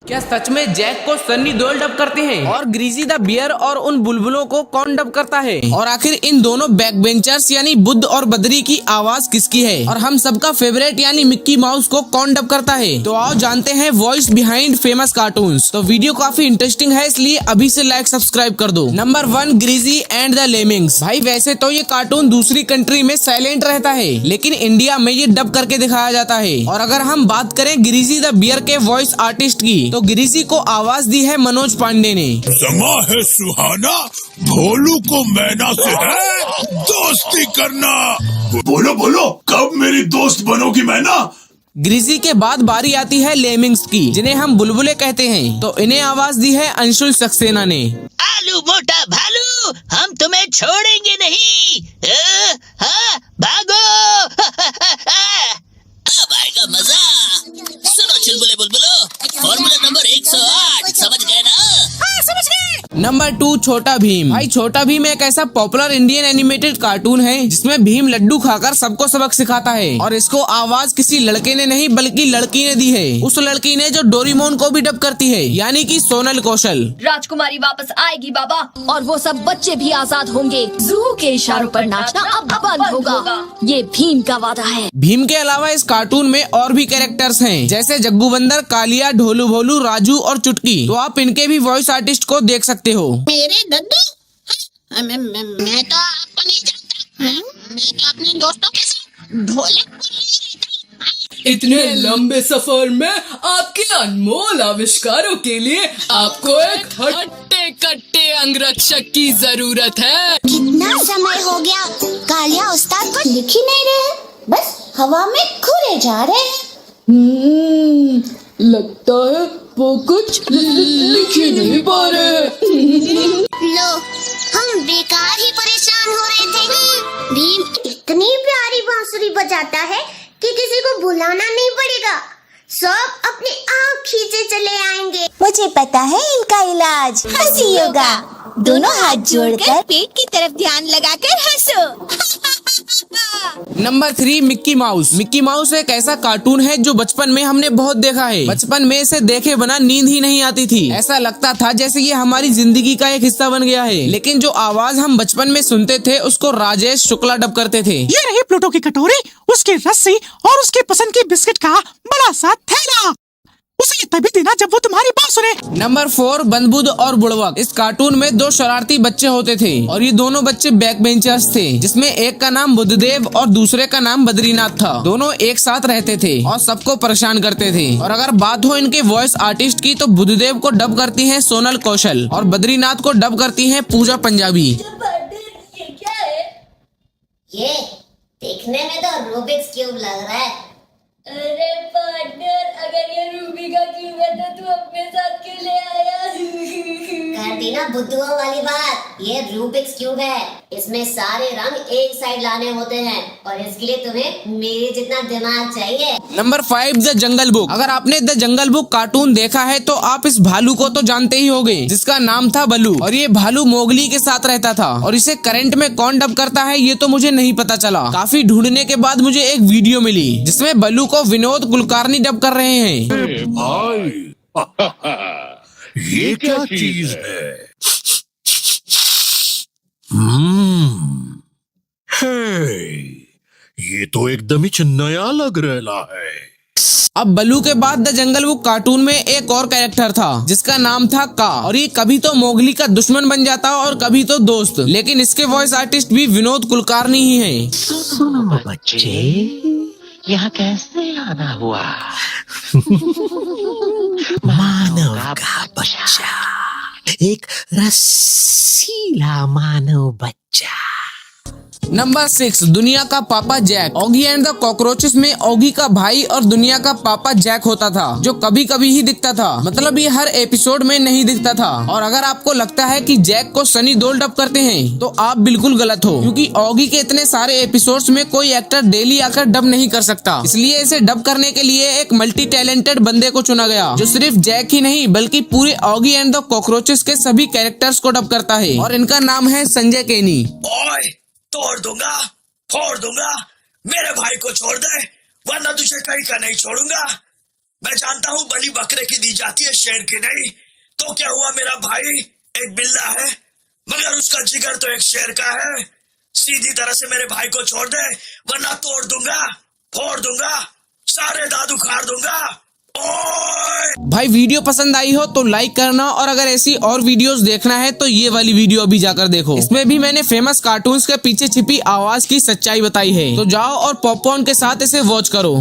क्या सच में जैक को सन्नी देओल डब करते हैं? और ग्रीजी द बियर और उन बुलबुलों को कौन डब करता है? और आखिर इन दोनों बैक बेंचर्स यानी बुद्ध और बद्री की आवाज किसकी है? और हम सबका फेवरेट यानी मिक्की माउस को कौन डब करता है? तो आओ जानते हैं वॉइस बिहाइंड फेमस कार्टून्स। तो वीडियो काफी इंटरेस्टिंग है, इसलिए अभी से लाइक सब्सक्राइब कर दो। Number 1, greasy and the lemmings. भाई वैसे तो ये कार्टून दूसरी कंट्री में साइलेंट रहता है, लेकिन इंडिया में ये डब करके दिखाया जाता है। और अगर हम बात करें ग्रीजी द बियर के वॉइस आर्टिस्ट की, तो ग्रीजी को आवाज दी है मनोज पांडे ने। समा है सुहाना, भोलू को मैना से है दोस्ती करना। बोलो बोलो, कब मेरी दोस्त बनोगी मैना? ग्रीजी के बाद बारी आती है लेमिंग्स की, जिन्हें हम बुलबुले कहते हैं। तो इन्हें आवाज दी है अंशुल सक्सेना ने। आलू मोटा भालू, हम तुम्हें छोड़ेंगे नहीं। हाँ, भागो। अब आएगा मजा। सुनो चुलबुले बुलबुलो, फॉर्मूला नंबर 108, समझ गए ना? हाँ, समझ गए। नंबर 2, छोटा भीम। भाई छोटा भीम एक ऐसा पॉपुलर इंडियन एनिमेटेड कार्टून है जिसमें भीम लड्डू खाकर सबको सबक सिखाता है। और इसको आवाज किसी लड़के ने नहीं बल्कि लड़की ने दी है। उस लड़की ने जो डोरेमोन को भी डब करती है, यानी कि सोनल कौशल। राजकुमारी वापस आएगी बाबा, और वो सब बच्चे भी आजाद होंगे। जू के इशारों पर नाचना अब बंद होगा, ये भीम का वादा है। भीम के अलावा इस कार्टून में और भी कैरेक्टर्स हैं, जैसे जग्गू बंदर, कालिया, ढोलू भोलू, राजू और चुटकी। तो आप इनके भी वॉइस आर्टिस्ट को देख सकते हो। मेरे दद्दू, मैं तो आपको नहीं जानता। मैं तो अपने दोस्तों के साथ ढोलक। इतने लंबे सफर में आपके अनमोल आविष्कारों के लिए आपको एक हट्टे कट्टे अंगरक्षक की जरूरत है। कितना समय हो गया, कालिया उस्ताद कुछ लिख ही नहीं रहे, बस हवा में घूरे जा रहे हैं। लगता है वो कुछ लिख ही नहीं पा रहे। लो, हम बेकार ही परेशान हो रहे थे। भीम इतनी प्यारी बांसुरी बजाता है कि किसी को बुलाना नहीं पड़ेगा, सब अपने आप खींचे चले आएंगे। मुझे पता है इनका इलाज, हंसी योगा। दोनों हाथ जोड़कर पेट की तरफ ध्यान लगाकर हंसो। Number 3, Mickey mouse. Mickey mouse एक ऐसा कार्टून है जो बचपन में हमने बहुत देखा है। बचपन में इसे देखे बिना नींद ही नहीं आती थी। ऐसा लगता था जैसे ये हमारी जिंदगी का एक हिस्सा बन गया है। लेकिन जो आवाज हम बचपन में सुनते थे उसको राजेश शुक्ला डब करते थे। ये रही प्लूटो की कटोरी, उसकी रस्सी और उसके पसंद की बिस्किट का बड़ा सा थैला। उसे तभी देना जब वो तुम्हारी बात सुने। नंबर 4, बंदबुद और बुड़वक। इस कार्टून में 2 शरारती बच्चे होते थे और ये दोनों बच्चे बैक बेंचर्स थे, जिसमें एक का नाम बुद्धदेव और दूसरे का नाम बद्रीनाथ था। दोनों एक साथ रहते थे और सबको परेशान करते थे। और अगर बात हो इनके वॉइस आर्टिस्ट की, तो बुद्धदेव को डब करती है सोनल कौशल और बद्रीनाथ को डब करती है पूजा पंजाबी। ये क्या है? ये देखने में तो रूबिक्स क्यूब लग रहा है। अरे पार्टनर, अगर ये रूबी का क्यूब है तो तू अपने साथ क्यों ले आया? कर दी ना बुद्धुओं वाली बात। ये रूबिक्स क्यूब है, इसमें सारे रंग एक साइड लाने होते हैं और इसके लिए तुम्हें मेरे जितना दिमाग चाहिए। Number 5, the jungle book. अगर आपने द जंगल बुक कार्टून देखा है तो आप इस भालू को तो जानते ही होंगे, जिसका नाम था बलू। और ये भालू मोगली के साथ रहता था। और इसे करंट में कौन डब करता है ये तो मुझे नहीं पता चला। काफी ढूंढने के बाद मुझे एक वीडियो मिली जिसमें बलू को विनोद कुलकर्णी डब कर रहे हैं। भाई ये क्या चीज है? ये तो एकदम ही नया लग रहा है। अब बलू के बाद द जंगल बुक कार्टून में एक और कैरेक्टर था जिसका नाम था का। और ये कभी तो मोगली का दुश्मन बन जाता और कभी तो दोस्त। लेकिन इसके वॉइस आर्टिस्ट भी विनोद कुलकर्णी ही हैं। सुनो बच्चे, यहाँ कैसे आना हुआ? मानव का बच्चा, एक रसीला मानव बच्चा। नंबर 6, दुनिया का पापा Jack. Oggy and the cockroaches में ऑगी का भाई और दुनिया का पापा जैक होता था, जो कभी कभी ही दिखता था। मतलब ये हर एपिसोड में नहीं दिखता था। और अगर आपको लगता है कि जैक को सनी देओल डब करते हैं तो आप बिल्कुल गलत हो, क्योंकि ऑगी के इतने सारे एपिसोड्स में कोई एक्टर डेली आकर डब नहीं कर सकता। इसलिए इसे डब करने के लिए एक मल्टी टैलेंटेड बंदे को चुना गया, जो सिर्फ जैक ही नहीं बल्कि पूरे ऑगी एंड द कॉकरोचेस के सभी कैरेक्टर्स को डब करता है। और इनका नाम है संजय केनी। ओए, तोड़ दूंगा, फोड़ दूंगा, मेरे भाई को छोड़ दे, वरना तुझे कहीं का नहीं छोड़ूंगा। मैं जानता हूँ बलि बकरे की दी जाती है, शेर की नहीं। तो क्या हुआ, मेरा भाई एक बिल्ला है मगर उसका जिगर तो एक शेर का है। सीधी तरह से मेरे भाई को छोड़ दे वरना तोड़ दूंगा, फोड़ दूंगा, सारे दांत उखाड़ दूंगा। ओए! भाई वीडियो पसंद आई हो तो लाइक करना, और अगर ऐसी और वीडियोस देखना है तो ये वाली वीडियो अभी जाकर देखो। इसमें भी मैंने फेमस कार्टून्स के पीछे छिपी आवाज की सच्चाई बताई है। तो जाओ और पॉपकॉर्न के साथ इसे वॉच करो।